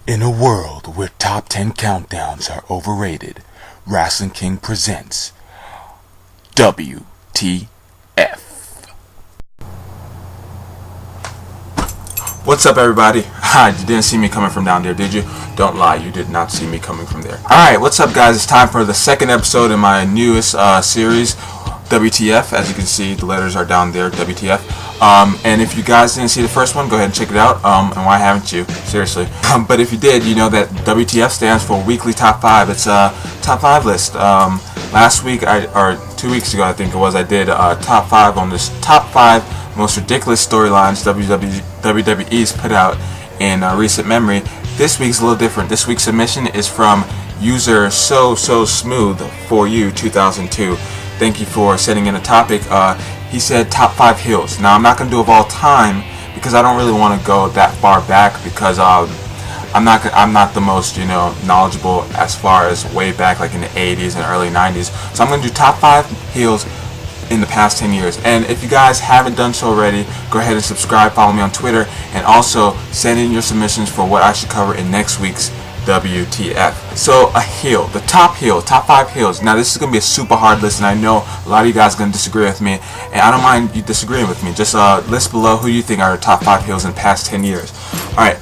In a world where top 10 countdowns are overrated, Wrestling King presents WTF. What's up, everybody? Hi, you didn't see me coming from down there, did you? Don't lie, you did not see me coming from there. Alright, what's up, guys? It's time for the second episode in my newest series, WTF. As you can see, the letters are down there, WTF. And if you guys didn't see the first one, go ahead and check it out. And why haven't you? Seriously. But if you did, you know that WTF stands for Weekly Top 5. It's a top 5 list. Last week, or 2 weeks ago, I think it was, I did top 5 on this top 5 most ridiculous storylines WWE's put out in recent memory. This week's a little different. This week's submission is from user so smooth for you 2002. Thank you for sending in a topic. He said top 5 heels. Now I'm not gonna do of all time because I don't really want to go that far back because I'm not the most knowledgeable as far as way back like in the 80s and early 90s. So I'm gonna do top 5 heels in the past 10 years. And if you guys haven't done so already, go ahead and subscribe, follow me on Twitter, and also send in your submissions for what I should cover in next week's WTF. So a heel, the top 5 heels. Now this is going to be a super hard list, and I know a lot of you guys are going to disagree with me, and I don't mind you disagreeing with me. Just list below who you think are the top 5 heels in the past 10 years. Alright,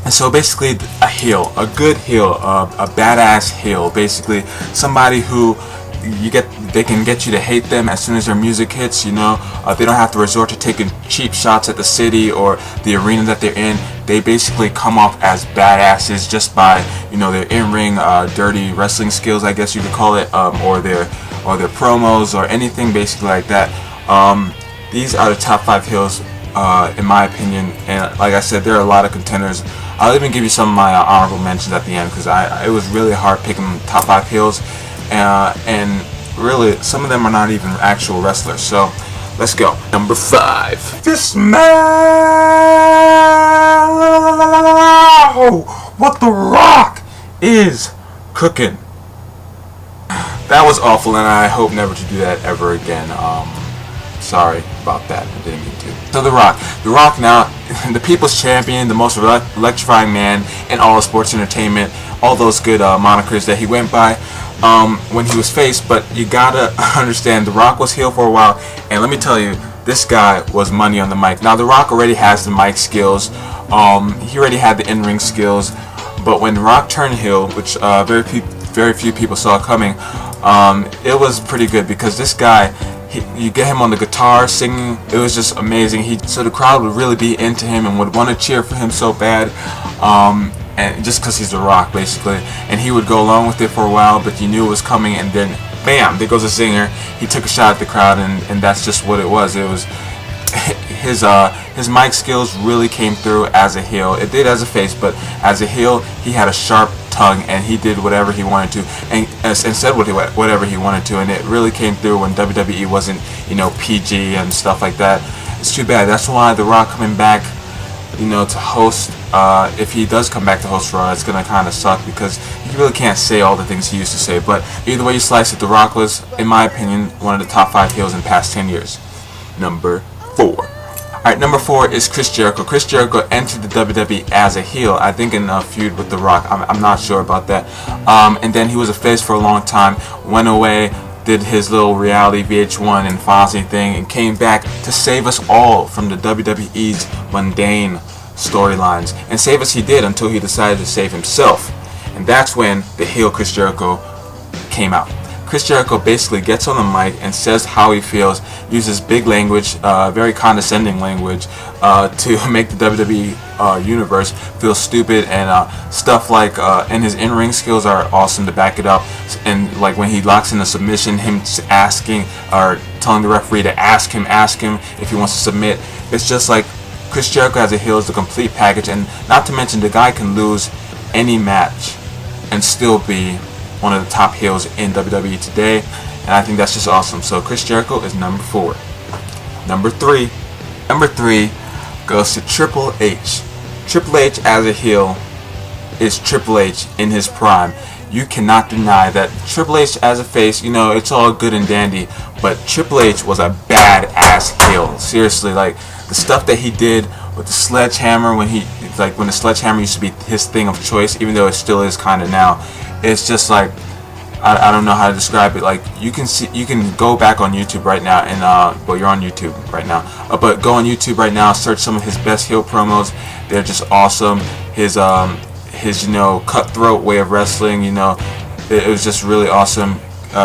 and so basically a heel, a good heel, a badass heel, basically somebody who they can get you to hate them as soon as their music hits. They don't have to resort to taking cheap shots at the city or the arena that they're in. They basically come off as badasses just by their in-ring dirty wrestling skills, I guess you could call it, or their promos or anything basically like that. These are the top 5 heels in my opinion, and like I said, there are a lot of contenders. I'll even give you some of my honorable mentions at the end because it was really hard picking top 5 heels. And really, some of them are not even actual wrestlers. So, let's go. Number 5. This man, what The Rock is cooking. That was awful, and I hope never to do that ever again. Sorry about that. I didn't mean to. So The Rock now, the people's champion, the most electrifying man in all of sports entertainment, all those good monikers that he went by when he was face. But you gotta understand, The Rock was heel for a while, and let me tell you, this guy was money on the mic. Now The Rock already has the mic skills, he already had the in-ring skills, but when The Rock turned heel, which very few people saw coming, it was pretty good because this guy, you get him on the guitar singing, it was just amazing. So the crowd would really be into him and would want to cheer for him so bad, and just because he's The Rock basically, and he would go along with it for a while, but you knew it was coming, and then bam, there goes a singer. He took a shot at the crowd, and that's just what it was. It was his mic skills really came through as a heel. It did as a face, but as a heel, he had a sharp tongue, and he did whatever he wanted to, and said whatever he wanted to, and it really came through when WWE wasn't, PG and stuff like that. It's too bad. That's why The Rock coming back, to host, if he does come back to host Raw, it's gonna kind of suck because he really can't say all the things he used to say. But either way you slice it, The Rock was, in my opinion, one of the top 5 heels in the past 10 years. Number 4. Alright, number 4 is Chris Jericho. Chris Jericho entered the WWE as a heel, I think in a feud with The Rock. I'm not sure about that. And then he was a face for a long time, went away, did his little reality VH1 and Fozzy thing, and came back to save us all from the WWE's mundane storylines. And save us he did until he decided to save himself. And that's when the heel Chris Jericho came out. Chris Jericho basically gets on the mic and says how he feels, uses big language, very condescending language, to make the WWE universe feel stupid, and stuff like, and his in-ring skills are awesome to back it up. And like when he locks in a submission, him asking or telling the referee to ask him if he wants to submit. It's just like Chris Jericho as a heel is the complete package, and not to mention the guy can lose any match and still be one of the top heels in WWE today, and I think that's just awesome. So Chris Jericho is number 4. Number 3 goes to Triple H. Triple H as a heel is Triple H in his prime. You cannot deny that Triple H as a face, it's all good and dandy, but Triple H was a badass heel. Seriously, like the stuff that he did with the sledgehammer, when the sledgehammer used to be his thing of choice, even though it still is kind of now. It's just like, I don't know how to describe it. Like, you can go back on YouTube right now and well, you're on YouTube right now, but go on YouTube right now, search some of his best heel promos. They're just awesome. His cutthroat way of wrestling, it was just really awesome.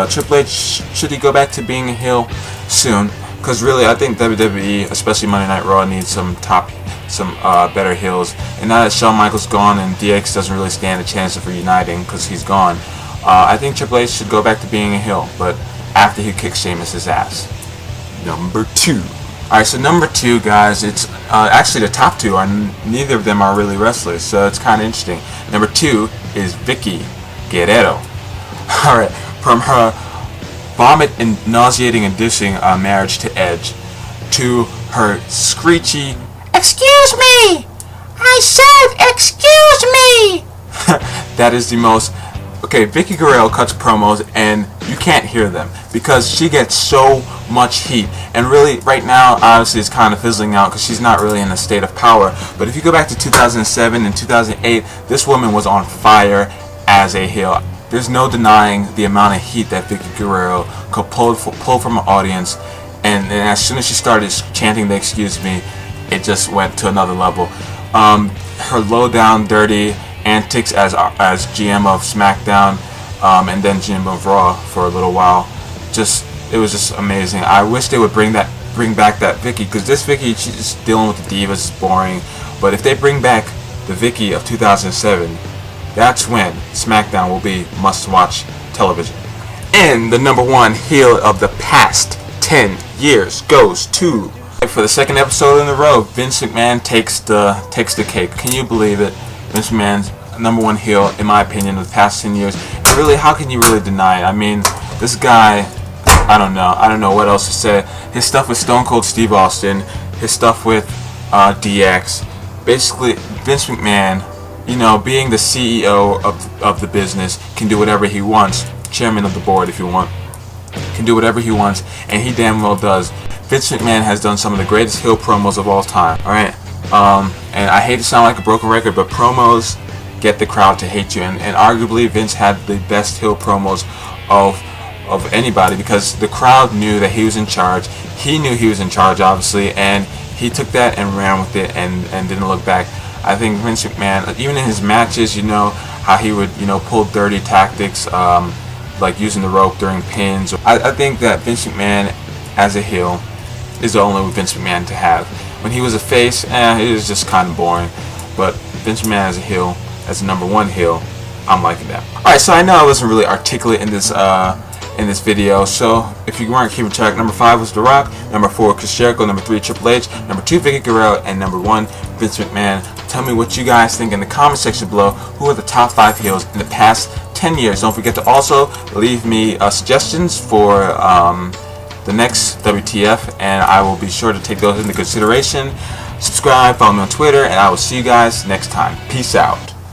Triple H, should he go back to being a heel soon? Because really, I think WWE, especially Monday Night Raw, needs some better heels. And now that Shawn Michaels gone and DX doesn't really stand a chance of reuniting because he's gone, I think Triple H should go back to being a heel, but after he kicks Sheamus' ass. Number 2. Alright, so number 2, guys, it's actually the top 2 are neither of them are really wrestlers, so it's kind of interesting. Number 2 is Vicky Guerrero. Alright, from her vomit and nauseating inducing marriage to Edge, to her screechy "Excuse me! I said excuse me!" That is the most... Okay, Vicky Guerrero cuts promos and you can't hear them because she gets so much heat. And really, right now, obviously, it's kind of fizzling out because she's not really in a state of power. But if you go back to 2007 and 2008, this woman was on fire as a heel. There's no denying the amount of heat that Vicky Guerrero could pull from an audience. And as soon as she started chanting the "excuse me," it just went to another level. Her low down, dirty antics as GM of SmackDown and then GM of Raw for a little while, it was just amazing. I wish they would bring back that Vicky, because this Vicky, she's dealing with the divas, is boring. But if they bring back the Vicky of 2007, that's when SmackDown will be must-watch television. And the number 1 heel of the past 10 years goes to, for the second episode in a row, Vince McMahon takes the cake. Can you believe it? Vince McMahon's number 1 heel, in my opinion, of the past 10 years. And really, how can you really deny it? I mean, this guy, I don't know what else to say. His stuff with Stone Cold Steve Austin, his stuff with DX. Basically, Vince McMahon, being the CEO of the business, can do whatever he wants. Chairman of the board, if you want, can do whatever he wants, and he damn well does. Vince McMahon has done some of the greatest heel promos of all time. Alright? And I hate to sound like a broken record, but promos get the crowd to hate you, and arguably Vince had the best heel promos of anybody, because the crowd knew that he was in charge. He knew he was in charge, obviously, and he took that and ran with it and didn't look back. I think Vince McMahon, even in his matches, how he would pull dirty tactics, like using the rope during pins. I think that Vince McMahon as a heel is the only Vince McMahon to have. When he was a face, it was just kind of boring. But Vince McMahon as a heel, as the number 1 heel, I'm liking that. Alright, so I know I wasn't really articulate in this video, so if you weren't keeping track, number 5 was The Rock, number 4 Chris Jericho, number 3 Triple H, number 2 Vicky Guerrero, and number 1 Vince McMahon. Tell me what you guys think in the comment section below. Who are the top 5 heels in the past 10 years? Don't forget to also leave me suggestions for the next WTF, and I will be sure to take those into consideration. Subscribe, follow me on Twitter, and I will see you guys next time. Peace out.